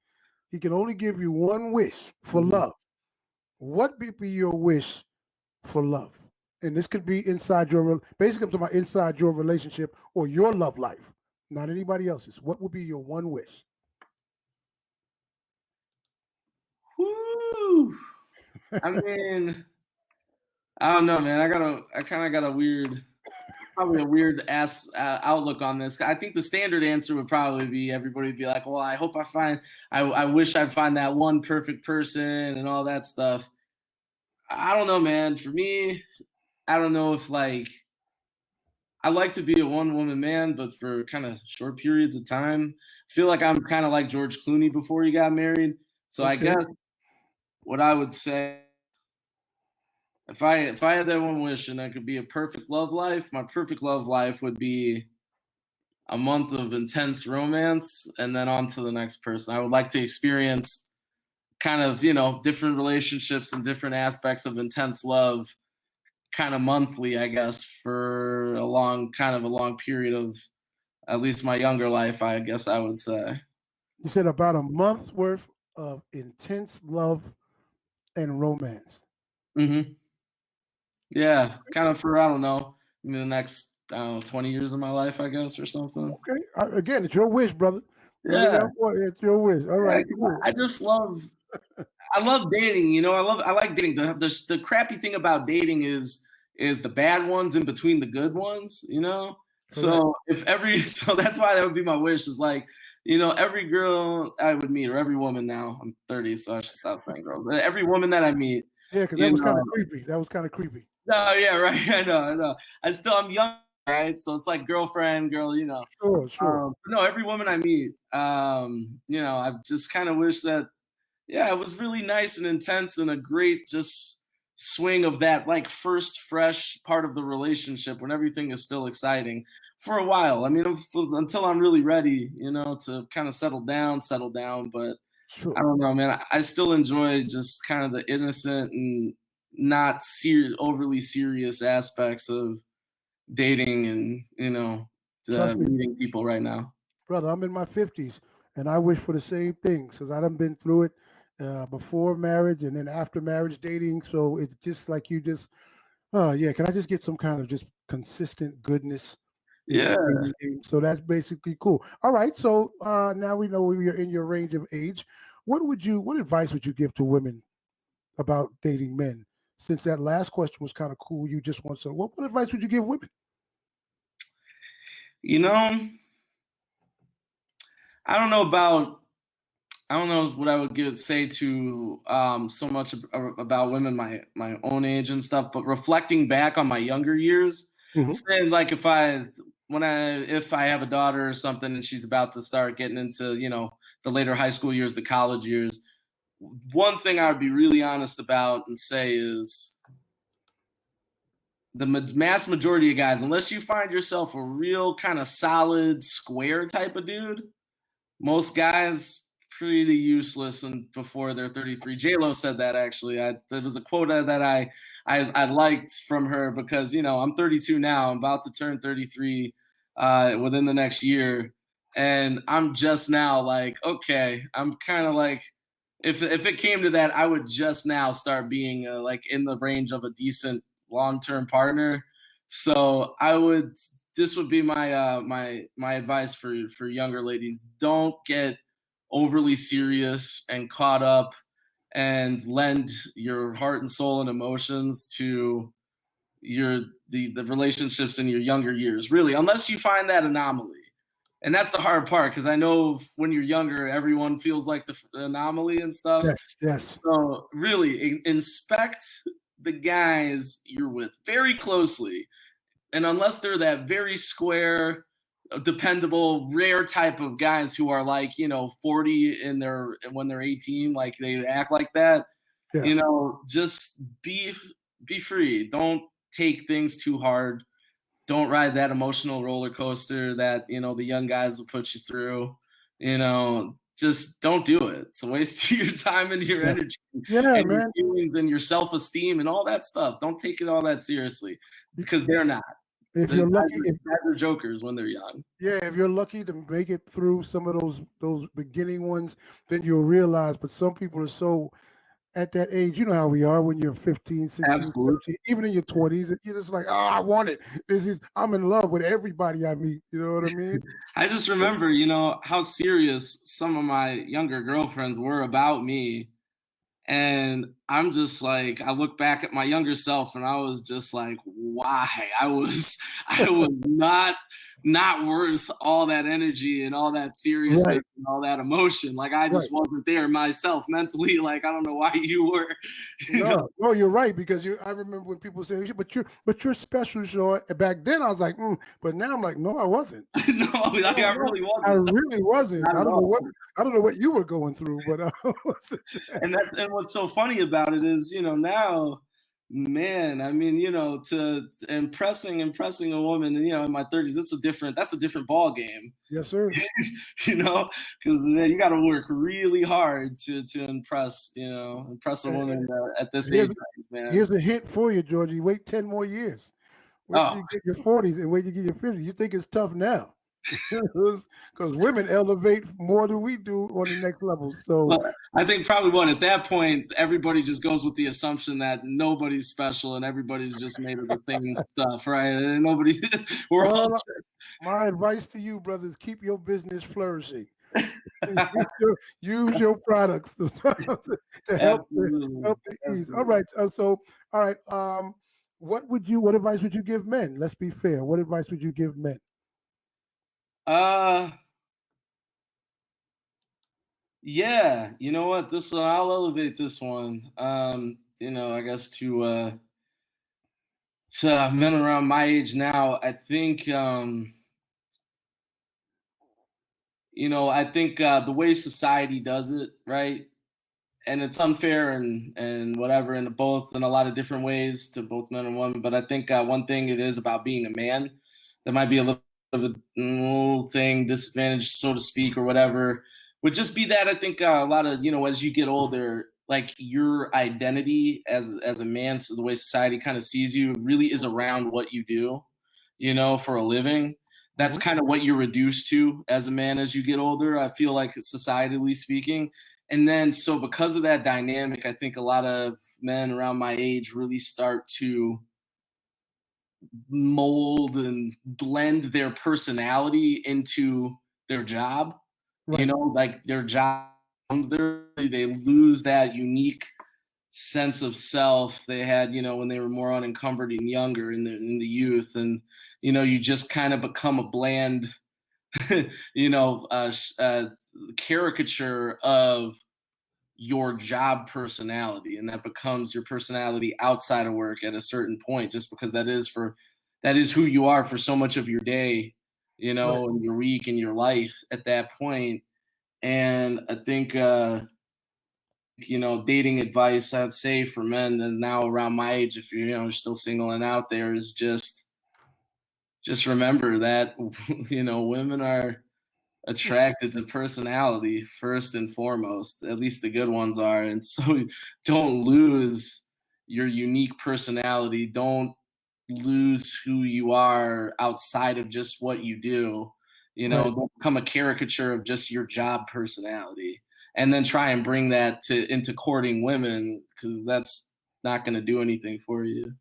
He can only give you one wish for Mhm. love. What would be your wish for love? And this could be basically I'm talking about inside your relationship or your love life, not anybody else's. What would be your one wish? Woo! I mean, I don't know, man. I kind of got probably a weird ass outlook on this. I think the standard answer would probably be, everybody would be like, well, I wish I'd find that one perfect person and all that stuff. I don't know, man. For me, I don't know if like I like to be a one woman man, but for kind of short periods of time. I feel like I'm kind of like George Clooney before he got married. So I Okay. guess what I would say, if I had that one wish and I could be a perfect love life, my perfect love life would be a month of intense romance and then on to the next person. I would like to experience kind of, different relationships and different aspects of intense love kind of monthly, I guess, for a long period of at least my younger life, I guess I would say. You said about a month's worth of intense love and romance. Hmm. Yeah, kind of for, I don't know, maybe the next, I don't know, 20 years of my life, I guess, or something. Okay. Again, it's your wish, brother. Yeah. It's your wish. All Yeah, right. 'cause Cool. I love dating. I like dating. The crappy thing about dating is the bad ones in between the good ones. Correct. So so that's why that would be my wish is like, every girl I would meet or every woman now, I'm 30, so I should stop saying girl, but every woman that I meet, Yeah, because that you was kind of know, creepy. That was kind of creepy. no, yeah, right. I know. I'm young, right? So it's like girlfriend, girl. Sure. But no, every woman I meet, I just kind of wish that, yeah, it was really nice and intense and a great just swing of that like first fresh part of the relationship when everything is still exciting for a while. I mean, until I'm really ready, to kind of settle down. But I Sure. don't know, man. I still enjoy just kind of the innocent and not overly serious aspects of dating and Trust me, meeting people right now. brother. I'm in my 50s, and I wish for the same thing because I done been through it before marriage and then after marriage dating. So it's just like you just, oh yeah. Can I just get some kind of just consistent goodness in this Yeah. dating game? So that's basically cool. All right. So now we know you're in your range of age. What advice would you give to women about dating men? Since that last question was kind of cool, you just want some. What advice would you give women? You know, I don't know about I don't know what I would say to so much about women my own age and stuff, but reflecting back on my younger years, Hmm. saying like if I have a daughter or something and she's about to start getting into the later high school years, the college years, one thing I would be really honest about and say is the mass majority of guys, unless you find yourself a real kind of solid square type of dude, most guys pretty useless and before they're 33. J Lo said that actually. There was a quote that I liked from her because I'm 32 now. I'm about to turn 33 within the next year, and I'm just now like, okay, I'm kind of like, if it came to that, I would just now start being like in the range of a decent long term partner. So this would be my my advice for younger ladies. Don't get overly serious and caught up and lend your heart and soul and emotions to the relationships in your younger years, really, unless you find that anomaly. And that's the hard part because I know when you're younger, everyone feels like the anomaly and stuff. Yes, yes. So really inspect the guys you're with very closely, and unless they're that very square, dependable, rare type of guys who are like 40 in their when they're 18, like they act like that, Yeah. just be free. Don't take things too hard. Don't ride that emotional roller coaster that the young guys will put you through. Just don't do it. It's a waste of your time and your Yeah. energy Yeah, and your man. feelings and your self-esteem and all that stuff. Don't take it all that seriously because they're not. If The you're guys lucky, are jokers when they're young. if you're lucky to make it through some of those beginning ones, then you'll realize. But some people are so at that age, you know how we are when you're 15, 16, Absolutely. 17, even in your 20s, you're just like, oh, I want it. I'm in love with everybody I meet. You know what I mean? I just remember, how serious some of my younger girlfriends were about me. And I'm just like, I look back at my younger self and I was just like, why? I was not worth all that energy and all that seriousness Right, and all that emotion. Like I right. just wasn't there myself mentally. Like I don't know why you were. No, you're right because I remember when people say, but you're special, Sean. And back then, I was like, but now I'm like, no, I wasn't. No, like I No, really I wasn't. really wasn't. Not at all. I don't know what you were going through, but I wasn't. And what's so funny about it is, now Man, I mean, to impressing a woman, in my 30s, that's a different ball game. Yes, sir. Because man, you got to work really hard to impress a And, woman at this age here's range, man. here's a hint for you, Georgie. Wait 10 more years. Wait till Oh, you get your 40s and wait till you get your 50s. You think it's tough now. Because women elevate more than we do on the next level. So, well, I think probably at that point, everybody just goes with the assumption that nobody's special and everybody's just made of the same stuff, right? And nobody, we're all well, just. my advice to you, brothers, keep your business flourishing. Use your products to, to help Absolutely. help the ease. All right. All right. What advice would you give men? Let's be fair. What advice would you give men? Yeah, you know what? I'll elevate this one. I guess to men around my age now, I think the way society does it, right? And it's unfair and whatever in a lot of different ways to both men and women. But I think one thing it is about being a man that might be a little of a little thing disadvantage, so to speak, or whatever, would just be that I think a lot of as you get older, like your identity as a man, so the way society kind of sees you really is around what you do, for a living. That's Mhm. kind of what you're reduced to as a man as you get older. I feel like societally speaking. And then, so because of that dynamic, I think a lot of men around my age really start to mold and blend their personality into their job. Right. Like their job, they lose that unique sense of self they had, when they were more unencumbered and younger in the youth, and you just kind of become a bland, you know, caricature of your job personality, and that becomes your personality outside of work at a certain point, just because that is who you are for so much of your day, Right. and your week and your life at that point. And I think dating advice I'd say for men and now around my age, if you're still single and out there, is just remember that women are attracted to personality first and foremost. At least the good ones are. And so don't lose your unique personality. Don't lose who you are outside of just what you do. Right. Don't become a caricature of just your job personality. And then try and bring that into courting women, because that's not going to do anything for you.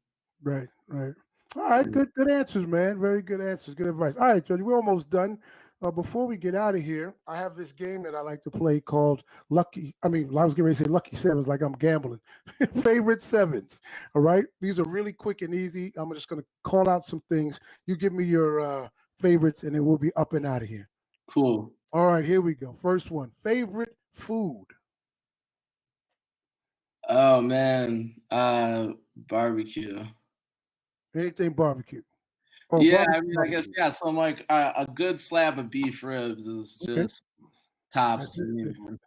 Right. Right. All right. Good answers, man. Very good answers. Good advice. All right, Jody, we're almost done. Before we get out of here, I have this game that I like to play called Lucky. I mean, I was getting ready to say Lucky Sevens, like I'm gambling. Favorite sevens. All right. These are really quick and easy. I'm just going to call out some things. You give me your favorites, and then we'll be up and out of here. Cool. All right. Here we go. First one. Favorite food. Oh man, barbecue. Anything barbecue. Oh, Yeah, I barbecue. mean, I guess, Barbecue. yeah. So I'm like, a good slab of beef ribs is Okay. just tops That's to me, it. man.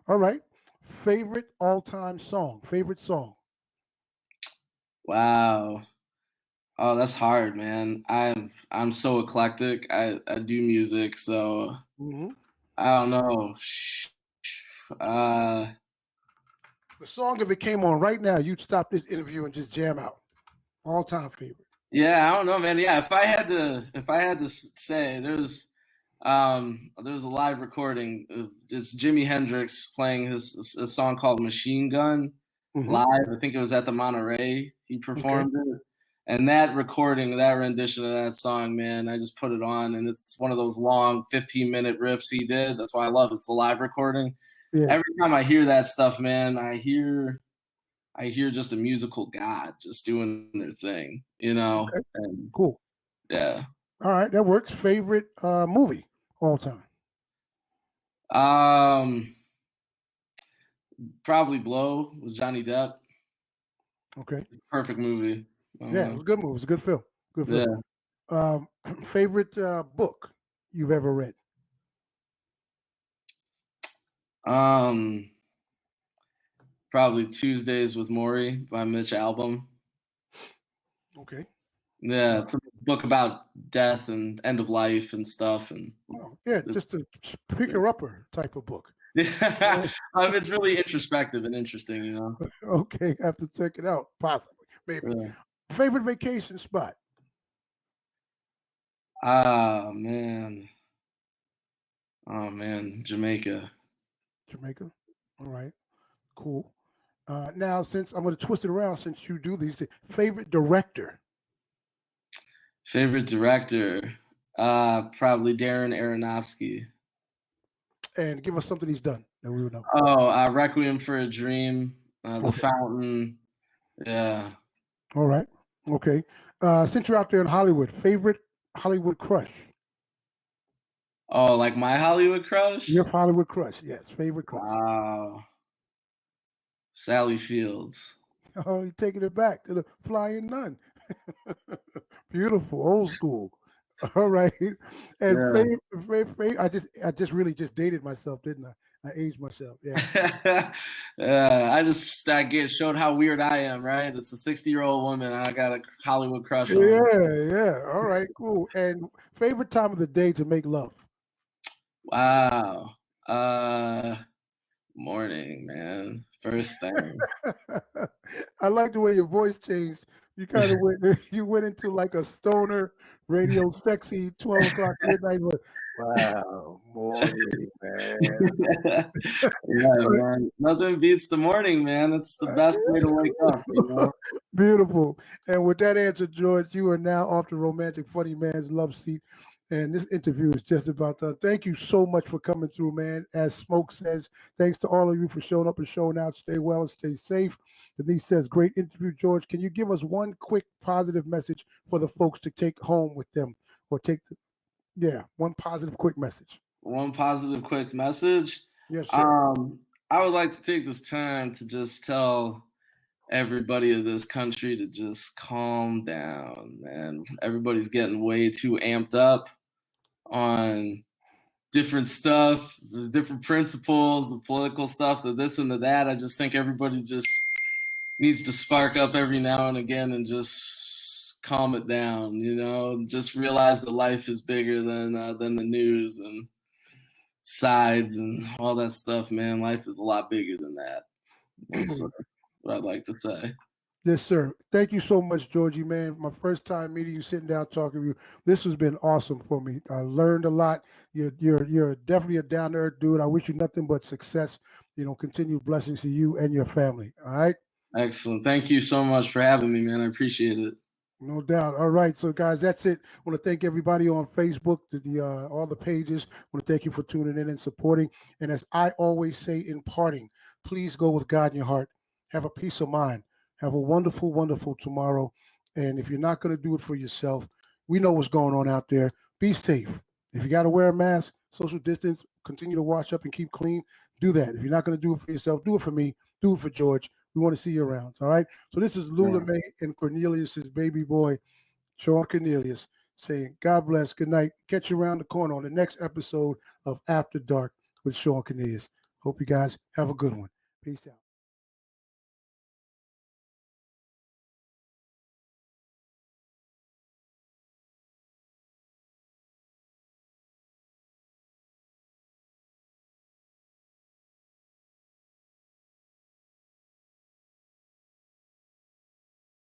All right. Favorite all-time song. Favorite song. Wow. Oh, that's hard, man. I'm so eclectic. I do music, so Hmm. I don't know. Uh, The song, if it came on right now, you'd stop this interview and just jam out. All-time favorite. yeah, I don't know, man. Yeah, if I had to say, there's a live recording. It's Jimi Hendrix playing a song called Machine Gun Hmm. live. I think it was at the Monterey. He Okay. performed it. And that recording, that rendition of that song, man, I just put it on, and it's one of those long 15-minute riffs he did. That's why I love it. It's the live recording. Yeah. Every time I hear that stuff, man, I hear just a musical god just doing their thing, Okay. And Cool. yeah. All right. That works. Favorite movie all time. Um, Probably Blow with Johnny Depp. Okay. Perfect movie. Yeah, it was a good movie. It was a good film. Good film. Yeah. Favorite book you've ever read. Um, Probably Tuesdays with Maury by Mitch Albom. Okay. Yeah, it's a book about death and end of life and stuff, and Oh, yeah, just a picker upper type of book. yeah, it's really introspective and interesting, you know. Okay, have to check it out, possibly, maybe. Yeah. Favorite vacation spot? Ah, man. Oh man, Jamaica. Jamaica. All right, cool. Now, since I'm going to twist it around, since you do these, favorite director? Favorite director? Probably Darren Aronofsky. And give us something he's done that we would know. Oh, Requiem for a Dream, The Okay. Fountain. Yeah. All right. Okay. Since you're out there in Hollywood, favorite Hollywood crush? Oh, like my Hollywood crush? Your Hollywood crush, yes. Favorite crush. Wow. Sally Fields. Oh, you're taking it back to the Flying Nun. Beautiful, old school. All right. And Yeah. I just really just dated myself, didn't I? I aged myself. Yeah. I showed how weird I am, right? It's a 60-year-old woman I got a Hollywood crush on. Yeah. All right, cool. And favorite time of the day to make love? Wow. Morning, man. First thing. I like the way your voice changed. You kind of went into like a stoner radio sexy 12 o'clock midnight. Wow, morning, man. Yeah, man. Nothing beats the morning, man. It's the best way to wake up, you know? Beautiful. And with that answer, George, you are now off the romantic funny man's love seat. And this interview is just about done. Thank you so much for coming through, man. As Smoke says, thanks to all of you for showing up and showing out. Stay well and stay safe. Denise says, great interview, George. Can you give us one quick positive message for the folks to take home with them or one positive quick message? One positive quick message. Yes, sir. I would like to take this time to just tell everybody of this country to just calm down, man. Everybody's getting way too amped up on different stuff, the different principles, the political stuff, the this and the that. I just think everybody just needs to spark up every now and again and just calm it down, you know, just realize that life is bigger than the news and sides and all that stuff, man. Life is a lot bigger than that. That's what I'd like to say. Yes, sir. Thank you so much, Georgie, man. My first time meeting you, sitting down talking to you. This has been awesome for me. I learned a lot. You're definitely a down to earth dude. I wish you nothing but success. Continued blessings to you and your family. All right. Excellent. Thank you so much for having me, man. I appreciate it. No doubt. All right, so guys, that's it. I want to thank everybody on Facebook, all the pages. I want to thank you for tuning in and supporting. And as I always say in parting, please go with God in your heart. Have a peace of mind. Have a wonderful, wonderful tomorrow. And if you're not going to do it for yourself, we know what's going on out there. Be safe. If you got to wear a mask, social distance, continue to wash up and keep clean, do that. If you're not going to do it for yourself, do it for me. Do it for George. We want to see you around. All right. So this is Lula May and Cornelius's baby boy, Shawn Cornelius, saying, God bless. Good night. Catch you around the corner on the next episode of After Dark with Shawn Cornelius. Hope you guys have a good one. Peace out.